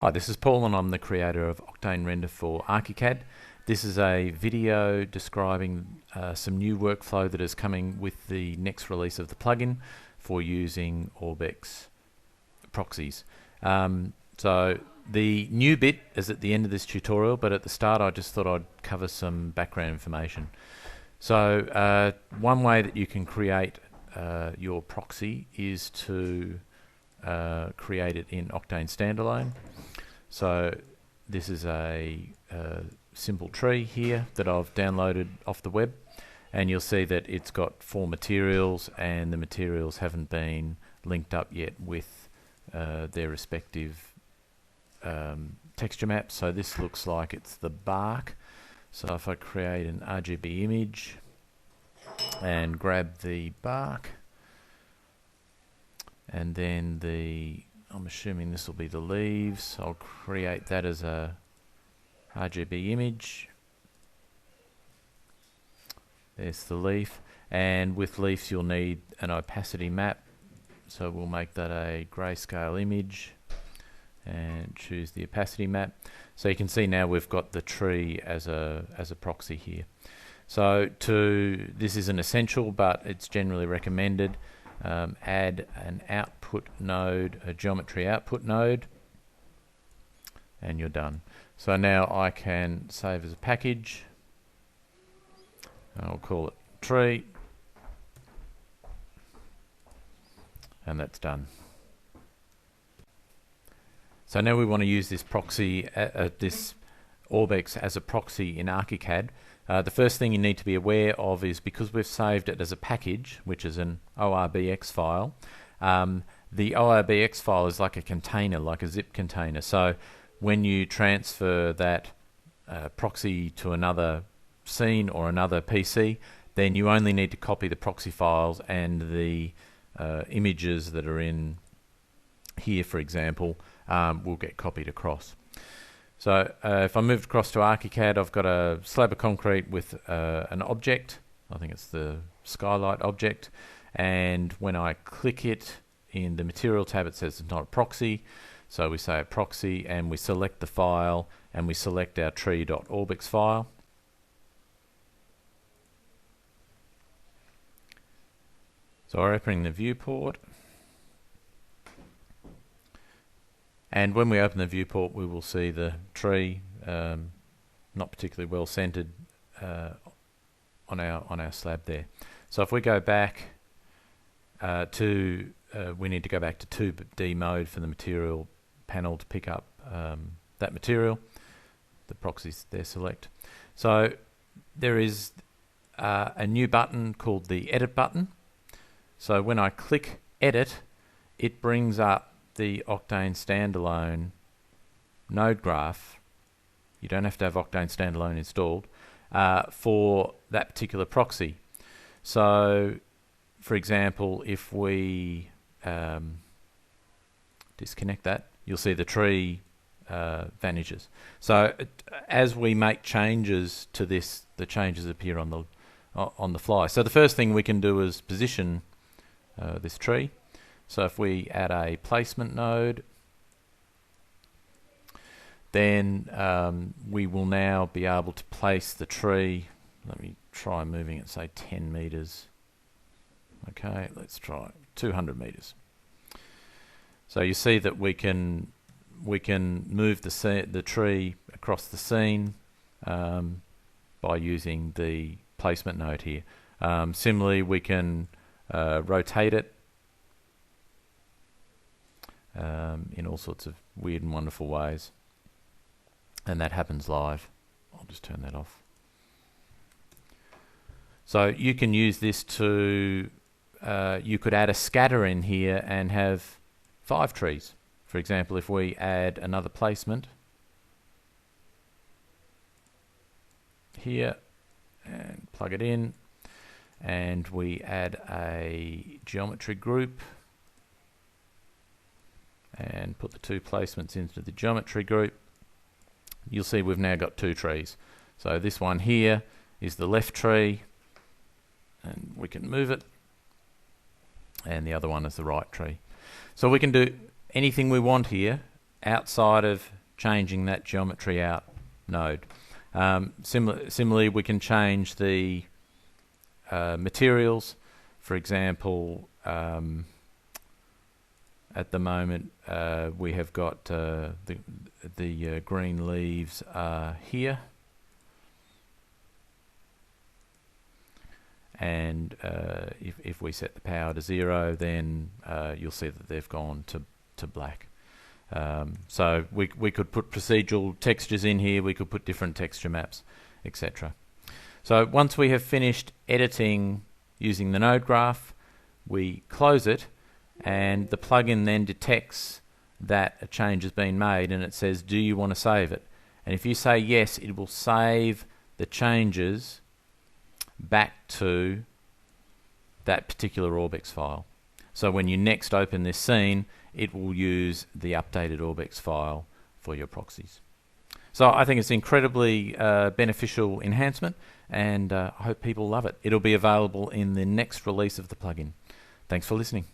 Hi, this is Paul and I'm the creator of OctaneRender for ArchiCAD. This is a video describing some new workflow that is coming with the next release of the plugin for using ORBX proxies. So the new bit is at the end of this tutorial, but at the start I just thought I'd cover some background information. So one way that you can create your proxy is to create it in Octane standalone. So this is a simple tree here that I've downloaded off the web, and you'll see that it's got 4 materials, and the materials haven't been linked up yet with their respective texture maps. So this looks like it's the bark. So if I create an RGB image and grab the bark, and then I'm assuming this will be the leaves. I'll create that as a RGB image. There's the leaf, and with leaves you'll need an opacity map, so we'll make that a grayscale image and choose the opacity map. So you can see now we've got the tree as a proxy here. So this isn't essential, but it's generally recommended. Add an output node, a geometry output node, and you're done. So now I can save as a package. I'll call it tree, and that's done. So now we want to use this proxy, this ORBX as a proxy in ArchiCAD. The first thing you need to be aware of is, because we've saved it as a package, which is an ORBX file, the ORBX file is like a container, like a zip container. So when you transfer that proxy to another scene or another PC, then you only need to copy the proxy files, and the images that are in here, for example, will get copied across. So if I move across to ArchiCAD, I've got a slab of concrete with an object. I think it's the skylight object. And when I click it in the material tab, it says it's not a proxy. So we say a proxy, and we select the file, and we select our tree.orbx file. So we're opening the viewport. And when we open the viewport, we will see the tree not particularly well centered on our slab there. So if we go back we need to go back to 2D mode for the material panel to pick up that material. The proxies there select. So there is a new button called the Edit button. So when I click Edit, it brings up the Octane standalone node graph. You don't have to have Octane standalone installed for that particular proxy. So for example, if we disconnect that, you'll see the tree vanishes. So as we make changes to this, the changes appear on the fly. So the first thing we can do is position this tree. So if we add a placement node, then we will now be able to place the tree. Let me try moving it, say 10 meters. Okay, let's try 200 meters. So you see that we can move the tree across the scene by using the placement node here. Similarly, we can rotate it in all sorts of weird and wonderful ways, and that happens live. I'll just turn that off. So you can use this to you could add a scatter in here and have 5 trees. For example, if we add another placement here and plug it in, and we add a geometry group and put the 2 placements into the geometry group, you'll see we've now got 2 trees. So this one here is the left tree, and we can move it, and the other one is the right tree. So we can do anything we want here outside of changing that geometry out node. Similarly, we can change the materials. For example, at the moment we have got the green leaves here, and if we set the power to 0, then you'll see that they've gone to black. So we could put procedural textures in here, we could put different texture maps, etc. So once we have finished editing using the node graph, we close it, and the plugin then detects that a change has been made, and it says, do you want to save it? And if you say yes, it will save the changes back to that particular ORBX file. So when you next open this scene, it will use the updated ORBX file for your proxies. So I think it's an incredibly beneficial enhancement, and I hope people love it. It'll be available in the next release of the plugin. Thanks for listening.